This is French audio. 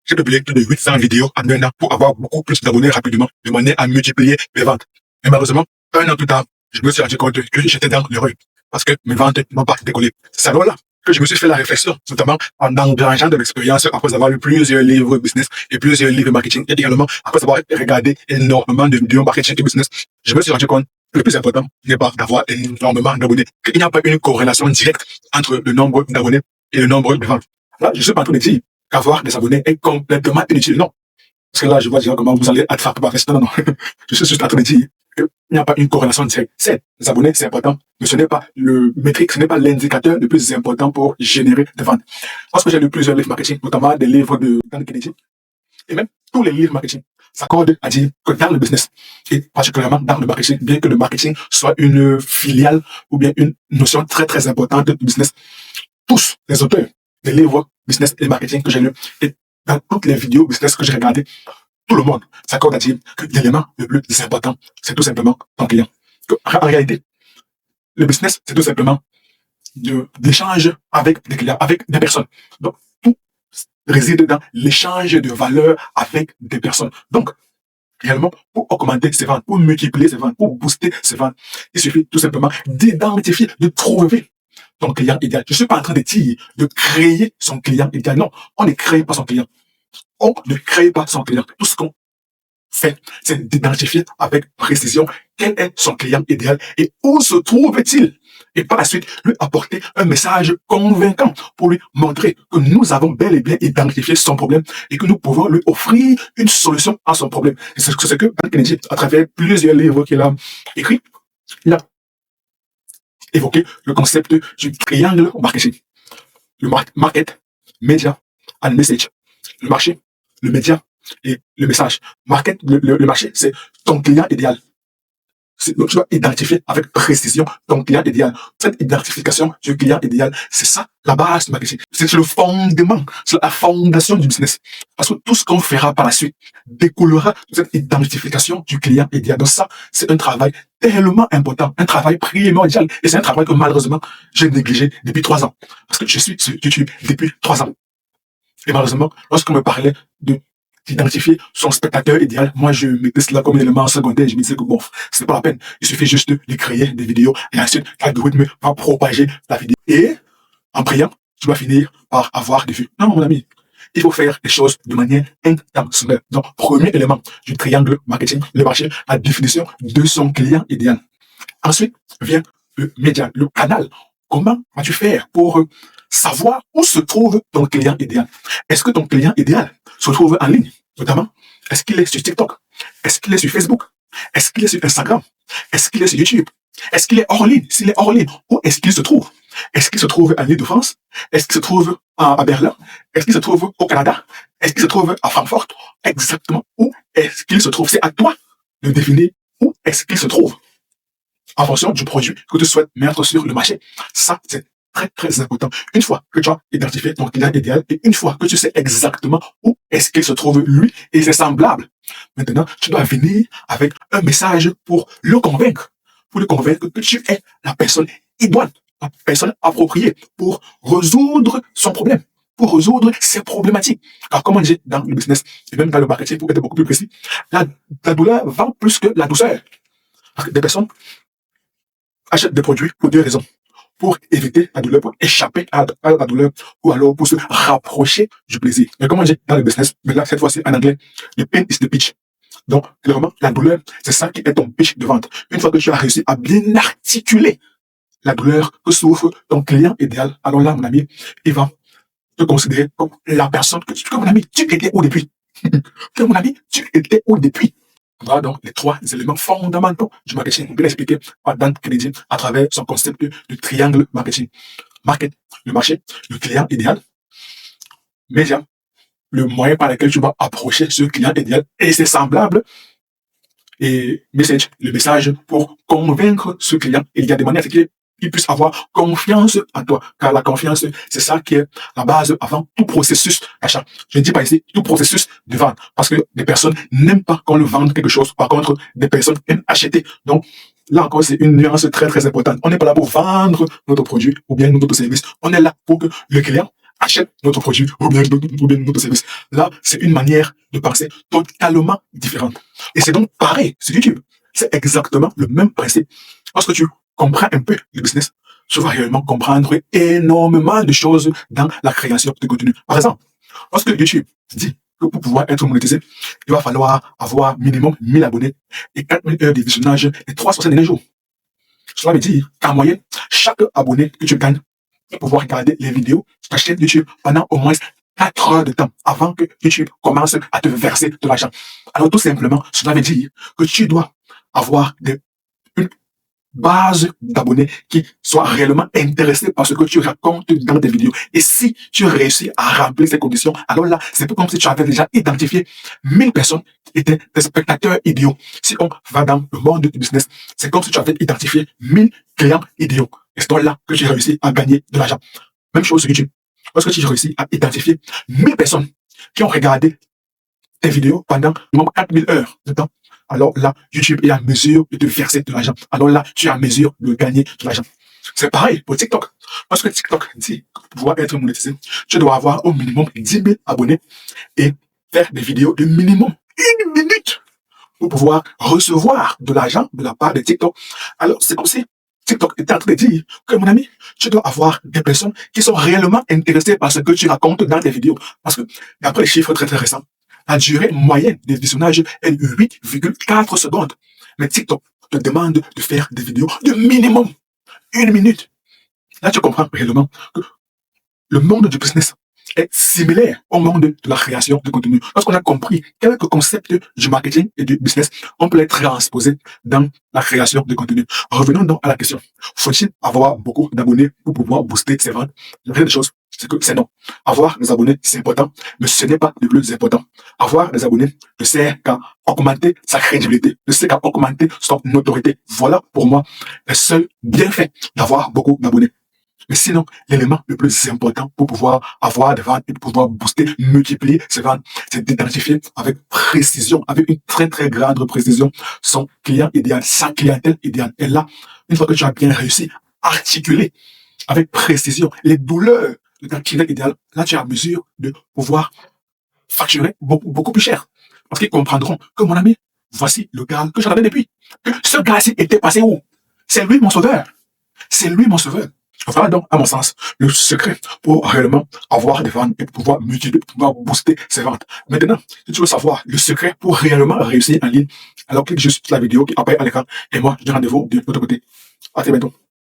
J'ai publié plus de 800 vidéos en un an pour avoir beaucoup plus d'abonnés rapidement, de manière à multiplier mes ventes. Mais malheureusement, un an plus tard, je me suis rendu compte que j'étais dans l'erreur parce que mes ventes n'ont pas décollé. C'est alors là que je me suis fait la réflexion, notamment en engrangeant de l'expérience après avoir lu plusieurs livres business et plusieurs livres marketing et également après avoir regardé énormément de vidéos marketing et business. Je me suis rendu compte que le plus important n'est pas d'avoir énormément d'abonnés, qu'il n'y a pas une corrélation directe entre le nombre d'abonnés et le nombre de ventes. Là, je suis pas en train de dire qu'avoir des abonnés est complètement inutile. Non. Parce que là, je vois déjà comment vous allez être frappé par ça. Non, non. Je suis juste en train de dire qu'il n'y a pas une corrélation directe. C'est, les abonnés, c'est important, mais ce n'est pas le métrique, ce n'est pas l'indicateur le plus important pour générer des ventes. Parce que j'ai lu plusieurs livres marketing, notamment des livres de Dan Kennedy, et même tous les livres marketing s'accordent à dire que dans le business, et particulièrement dans le marketing, bien que le marketing soit une filiale ou bien une notion très très importante du business, tous les auteurs des livres business et marketing que j'ai lus et dans toutes les vidéos business que j'ai regardées, tout le monde s'accorde à dire que l'élément le plus important, c'est tout simplement ton client. En réalité, le business, c'est tout simplement de l'échange avec des clients, avec des personnes. Donc, tout réside dans l'échange de valeur avec des personnes. Donc, réellement, pour augmenter ses ventes, pour multiplier ses ventes, pour booster ses ventes, il suffit tout simplement d'identifier, de trouver ton client idéal. Je ne suis pas en train de dire de créer son client idéal. Non, on ne crée pas son client. On ne crée pas son client. Tout ce qu'on fait, c'est d'identifier avec précision quel est son client idéal et où se trouve-t-il. Et par la suite, lui apporter un message convaincant pour lui montrer que nous avons bel et bien identifié son problème et que nous pouvons lui offrir une solution à son problème. Et c'est ce que Dan Kennedy, à travers plusieurs livres qu'il a écrits, il a évoqué le concept du triangle marketing. Le market, média, and message. Le marché, le média et le message. Market, le marché, c'est ton client idéal. Donc, tu dois identifier avec précision ton client idéal. Cette identification du client idéal, c'est ça la base du marketing. C'est le fondement, c'est la fondation du business. Parce que tout ce qu'on fera par la suite découlera de cette identification du client idéal. Donc ça, c'est un travail tellement important, un travail primordial. Et c'est un travail que malheureusement, j'ai négligé depuis 3 ans. Parce que je suis sur YouTube depuis 3 ans. Et malheureusement, lorsqu'on me parlait d'identifier son spectateur idéal, moi je mettais cela comme un élément secondaire. Je me disais que bon, c'est pas la peine. Il suffit juste de créer des vidéos et ensuite l'algorithme va propager la vidéo. Et en priant, tu vas finir par avoir des vues. Non, mon ami, il faut faire les choses de manière intentionnelle. Donc, premier élément du triangle marketing, le marché, la définition de son client idéal. Ensuite vient le média, le canal. Comment vas-tu faire pour savoir où se trouve ton client idéal? Est-ce que ton client idéal se trouve en ligne, notamment? Est-ce qu'il est sur TikTok? Est-ce qu'il est sur Facebook? Est-ce qu'il est sur Instagram? Est-ce qu'il est sur YouTube? Est-ce qu'il est hors ligne? S'il est hors ligne, où est-ce qu'il se trouve? Est-ce qu'il se trouve en Île-de-France? Est-ce qu'il se trouve à Berlin? Est-ce qu'il se trouve au Canada? Est-ce qu'il se trouve à Francfort? Exactement où est-ce qu'il se trouve? C'est à toi de définir où est-ce qu'il se trouve en fonction du produit que tu souhaites mettre sur le marché. Ça, c'est très, très important. Une fois que tu as identifié ton client idéal et une fois que tu sais exactement où est-ce qu'il se trouve lui et c'est semblable, maintenant, tu dois venir avec un message pour le convaincre que tu es la personne idoine, la personne appropriée pour résoudre son problème, pour résoudre ses problématiques. Car comme on dit dans le business et même dans le marketing, pour être beaucoup plus précis, la douleur vend plus que la douceur. Des personnes achètent des produits pour 2 raisons. Pour éviter la douleur, pour échapper à la douleur, ou alors pour se rapprocher du plaisir. Mais comme on dit dans le business, mais là, cette fois-ci en anglais, the pain is the pitch. Donc, clairement, la douleur, c'est ça qui est ton pitch de vente. Une fois que tu as réussi à bien articuler la douleur que souffre ton client idéal, alors là, mon ami, il va te considérer comme la personne que mon ami, tu étais au début. Que mon ami, tu étais au début. Voilà donc les 3 éléments fondamentaux du marketing, bien expliqué par Dan Kennedy à travers son concept du triangle marketing. Market, le marché, le client idéal, média, le moyen par lequel tu vas approcher ce client idéal et c'est semblable, et message, le message pour convaincre ce client idéal de manière à ce qu'il puisse avoir confiance en toi. Car la confiance, c'est ça qui est la base avant tout processus d'achat. Je ne dis pas ici tout processus de vente, parce que des personnes n'aiment pas qu'on leur vende quelque chose. Par contre, des personnes aiment acheter. Donc, là encore, c'est une nuance très, très importante. On n'est pas là pour vendre notre produit ou bien notre service. On est là pour que le client achète notre produit ou bien notre service. Là, c'est une manière de penser totalement différente. Et c'est donc pareil sur YouTube. C'est exactement le même principe. Lorsque tu comprends un peu le business, tu vas réellement comprendre énormément de choses dans la création de contenu. Par exemple, lorsque YouTube dit que pour pouvoir être monétisé, il va falloir avoir minimum 1000 abonnés et 4000 heures de visionnage et 361 jours. Cela veut dire qu'en moyenne, chaque abonné que tu gagnes pour pouvoir regarder les vidéos sur ta chaîne YouTube pendant au moins 4 heures de temps avant que YouTube commence à te verser de l'argent. Alors tout simplement, cela veut dire que tu dois avoir une base d'abonnés qui soient réellement intéressés par ce que tu racontes dans tes vidéos. Et si tu réussis à remplir ces conditions, alors là, c'est comme si tu avais déjà identifié 1000 personnes qui étaient des spectateurs idéaux. Si on va dans le monde du business, c'est comme si tu avais identifié 1000 clients idéaux. Et c'est là que tu réussis à gagner de l'argent. Même chose sur YouTube. Lorsque tu réussis à identifier 1000 personnes qui ont regardé tes vidéos pendant minimum 4000 heures de temps, alors là, YouTube est à mesure de te verser de l'argent. Alors là, tu es à mesure de gagner de l'argent. C'est pareil pour TikTok. Parce que TikTok dit que pour pouvoir être monétisé, tu dois avoir au minimum 10 000 abonnés et faire des vidéos de minimum 1 minute pour pouvoir recevoir de l'argent de la part de TikTok. Alors, c'est comme si TikTok est en train de dire que, mon ami, tu dois avoir des personnes qui sont réellement intéressées par ce que tu racontes dans tes vidéos. Parce que, d'après les chiffres très récents, la durée moyenne de visionnage est de 8,4 secondes. Mais TikTok te demande de faire des vidéos de minimum 1 minute. Là, tu comprends réellement que le monde du business est similaire au monde de la création de contenu. Lorsqu'on a compris quelques concepts du marketing et du business, on peut les transposer dans la création de contenu. Revenons donc à la question. Faut-il avoir beaucoup d'abonnés pour pouvoir booster ses ventes? La vraie des choses, c'est que c'est non. Avoir des abonnés, c'est important, mais ce n'est pas le plus important. Avoir des abonnés ne sert qu'à augmenter sa crédibilité, ne sert qu'à augmenter son autorité. Voilà pour moi le seul bienfait d'avoir beaucoup d'abonnés. Mais sinon, l'élément le plus important pour pouvoir avoir des ventes et pour pouvoir booster, multiplier ses ventes, c'est d'identifier avec précision, avec une très très grande précision, son client idéal, sa clientèle idéale. Et là, une fois que tu as bien réussi à articuler avec précision les douleurs de ta clientèle idéale, là tu es en mesure de pouvoir facturer beaucoup plus cher. Parce qu'ils comprendront que mon ami, voici le gars que j'attendais depuis. Que ce gars-ci était passé où? C'est lui mon sauveur. C'est lui mon sauveur. Voilà donc, à mon sens, le secret pour réellement avoir des ventes et pour pouvoir multiplier, pour pouvoir booster ses ventes. Maintenant, si tu veux savoir le secret pour réellement réussir en ligne, alors clique juste sur la vidéo qui apparaît à l'écran et moi, je donne rendez-vous de l'autre côté. À très bientôt.